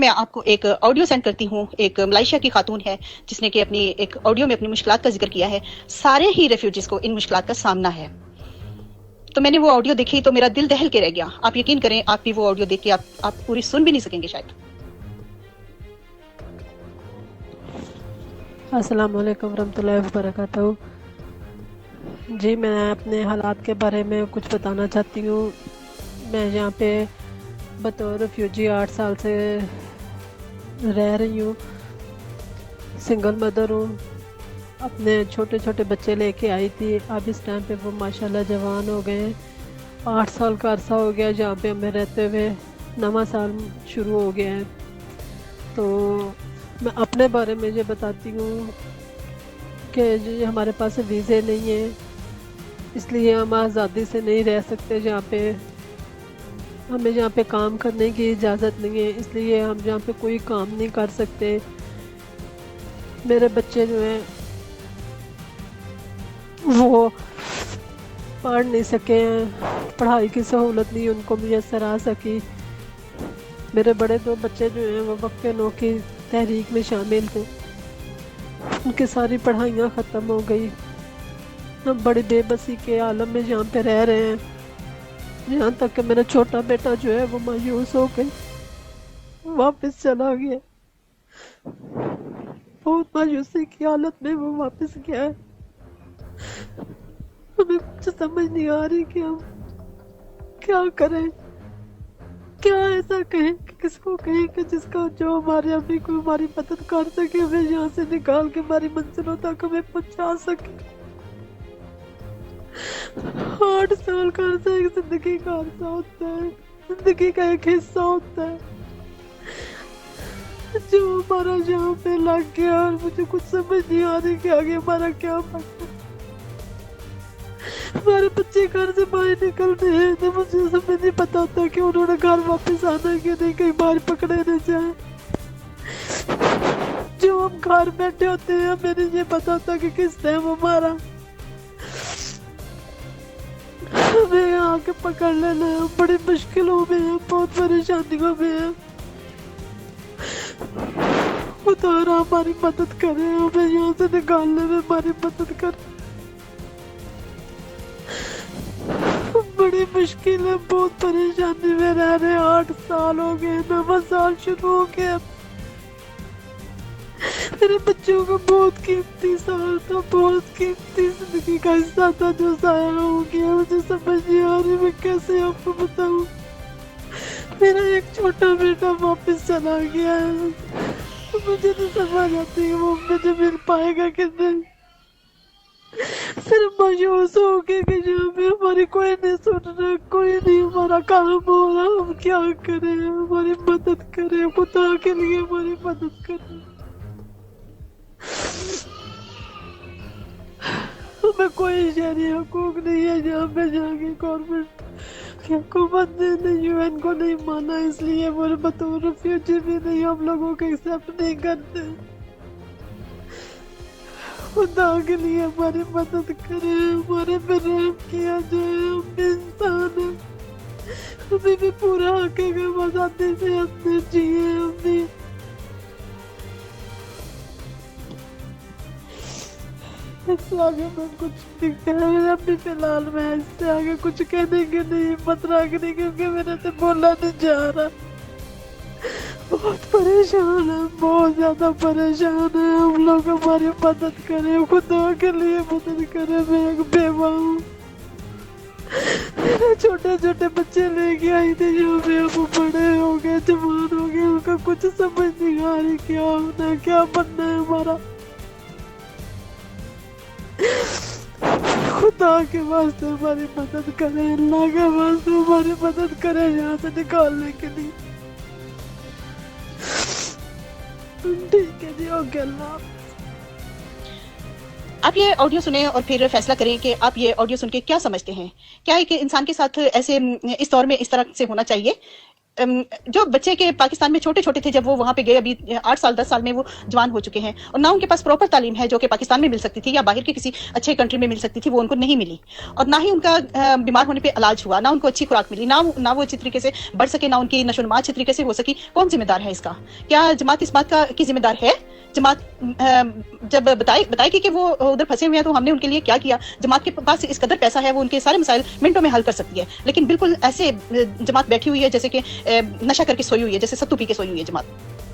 मैं आपको एक ऑडियो सेंड करती हूँ। एक मलेशिया की खातून है जिसने कि अपनी एक ऑडियो में अपनी मुश्किलात का जिक्र किया है। सारे ही रेफ्यूजीज को इन मुश्किलात का सामना है। तो मैंने वो ऑडियो देखी तो मेरा दिल दहल के रह गया। आप यकीन करें, आप भी वो ऑडियो देख के आप पूरी सुन भी नहीं सकेंगे शायद। अस्सलाम वालेकुम रहमतुल्लाहि व बरकातहू। जी, मैं अपने हालात के बारे में कुछ बताना चाहती हूँ। मैं यहाँ पे बतौर रेफ्यूजी 8 साल से रह रही हूँ। सिंगल मदर हूँ। अपने छोटे छोटे बच्चे लेके आई थी। अब इस टाइम पे वो माशाल्लाह जवान हो गए हैं। 8 साल का अरसा हो गया जहाँ पे हमें रहते हुए। नवा साल शुरू हो गया है। तो मैं अपने बारे में ये बताती हूँ कि ये हमारे पास वीज़े नहीं है, इसलिए हम आज़ादी से नहीं रह सकते। जहाँ पे हमें जहाँ पे काम करने की इजाज़त नहीं है, इसलिए हम जहाँ पे कोई काम नहीं कर सकते। मेरे बच्चे जो हैं वो पढ़ नहीं सके हैं, पढ़ाई की सहूलत नहीं उनको मुयसर आ सकी। मेरे बड़े 2 बच्चे जो हैं वो वक्फ नौ की तहरीक में शामिल थे, उनकी सारी पढ़ाइयाँ ख़त्म हो गई। हम बड़ी बेबसी के आलम में यहाँ पे रह रहे हैं। यहाँ तक कि मेरा छोटा बेटा जो है वो मायूस हो गई, वापस चला गया। बहुत मायूसी की हालत में वो वापस गया है। हमें कुछ समझ नहीं आ रही कि हम क्या करें, क्या ऐसा कहें कि किसको कहें कि जिसका जो हमारे अभी को हमारी मदद कर सके, हमें यहाँ से निकाल के हमारी मंजिलों तक हमें पहुँचा सके। 8 साल का अर्सा एक जिंदगी का अर्सा होता है, जिंदगी का एक हिस्सा होता है जो हमारा यहाँ पे लग गया। और मुझे कुछ समझ नहीं आ रही कि आगे हमारा क्या बनना। हमारे बच्चे घर से बाहर निकल रहे हैं तो मुझे समझ नहीं पता होता कि उन्होंने घर वापस आना कि नहीं, कहीं बाहर पकड़े न जाए। जो हम घर बैठे होते हैं हमें नहीं ये पता होता कि किस टाइम हमारा हमें आके पकड़ लेना है। बड़ी मुश्किलों में है, बहुत परेशानियों में है। खुदा हमारी मदद करे, हमें यहाँ से निकालने में हमारी मदद करे। बड़ी मुश्किल है, बहुत परेशानी में रह रहे। 8 साल हो गए, नवा साल शुरू हो गया। मेरे बच्चों का बहुत कीमती साल था, बहुत कीमती जिंदगी का हिस्सा था जो ज़ाया हो गया। मुझे समझ नहीं आ रही मैं कैसे आपको बताऊं। मेरा एक छोटा बेटा वापस चला गया है, तो मुझे नहीं समझ आती है वो मुझे मिल पाएगा कि नहीं। सिर्फ मायूस हो गए कि जहाँ पे हमारी कोई नहीं सुन रहा, कोई नहीं हमारा काम हो रहा। हम क्या करें, हमारी मदद करें, खुदा के लिए हमारी मदद करें। हमें कोई शहरी हकूक नहीं है जहाँ पे जाके गवर्नमेंट की हुकूमत ने UN को नहीं माना, इसलिए वो बतौर रेफ्यूजी भी नहीं हम लोगों को एक्सेप्ट नहीं करते। खुदा के लिए हमारी मदद करे, हमारे पे रहम किया जाए। हम भी इंसान हैं, हमें भी पूरा हक है कि हम आजादी से अपने जिए। हम भी इससे आगे मैं कुछ नहीं कह, अभी फिलहाल मैं इससे आगे कुछ कहने की नहीं हिम्मत रख रही, क्योंकि मेरे से बोला नहीं जा रहा। बहुत परेशान है, बहुत ज्यादा परेशान है। हम लोग हमारी मदद करें, खुदा के लिए मदद करें। मैं एक बेवा हूँ, मेरे छोटे छोटे बच्चे लेके आई थी जो भी अब बड़े हो गए, जवान हो गए। उनका कुछ समझ नहीं आ रही क्या होना है, क्या बनना है हमारा। खुदा के वास्ते हमारी मदद करें, अल्लाह के वास्ते हमारी मदद करें यहाँ से निकालने के लिए। ठीक है जी, ओके, अल्लाह। आप ये ऑडियो सुने और फिर फैसला करें कि आप ये ऑडियो सुन के क्या समझते हैं। क्या एक इंसान के साथ ऐसे इस दौर में इस तरह से होना चाहिए? जो बच्चे के पाकिस्तान में छोटे छोटे थे जब वो वहां पे गए, अभी 8 साल 10 साल में वो जवान हो चुके हैं, और ना उनके पास प्रॉपर तालीम है जो कि पाकिस्तान में मिल सकती थी या बाहर के किसी अच्छे कंट्री में मिल सकती थी, वो उनको नहीं मिली। और ना ही उनका बीमार होने पे इलाज हुआ, ना उनको अच्छी खुराक मिली, ना वो अच्छी तरीके से बढ़ सके, ना उनकी नशोनुमा अच्छी तरीके से हो सकी। कौन जिम्मेदार है इसका? क्या जमात इस बात की जिम्मेदार है? जमात जब बताएगी कि वो उधर फंसे हुए हैं तो हमने उनके लिए क्या किया। जमात के पास इस कदर पैसा है, वो उनके सारे मसाइल मिनटों में हल कर सकती है, लेकिन बिल्कुल ऐसे जमात बैठी हुई है जैसे कि नशा करके सोई हुई है, जैसे सत्तू पी के सोई हुई है जमात।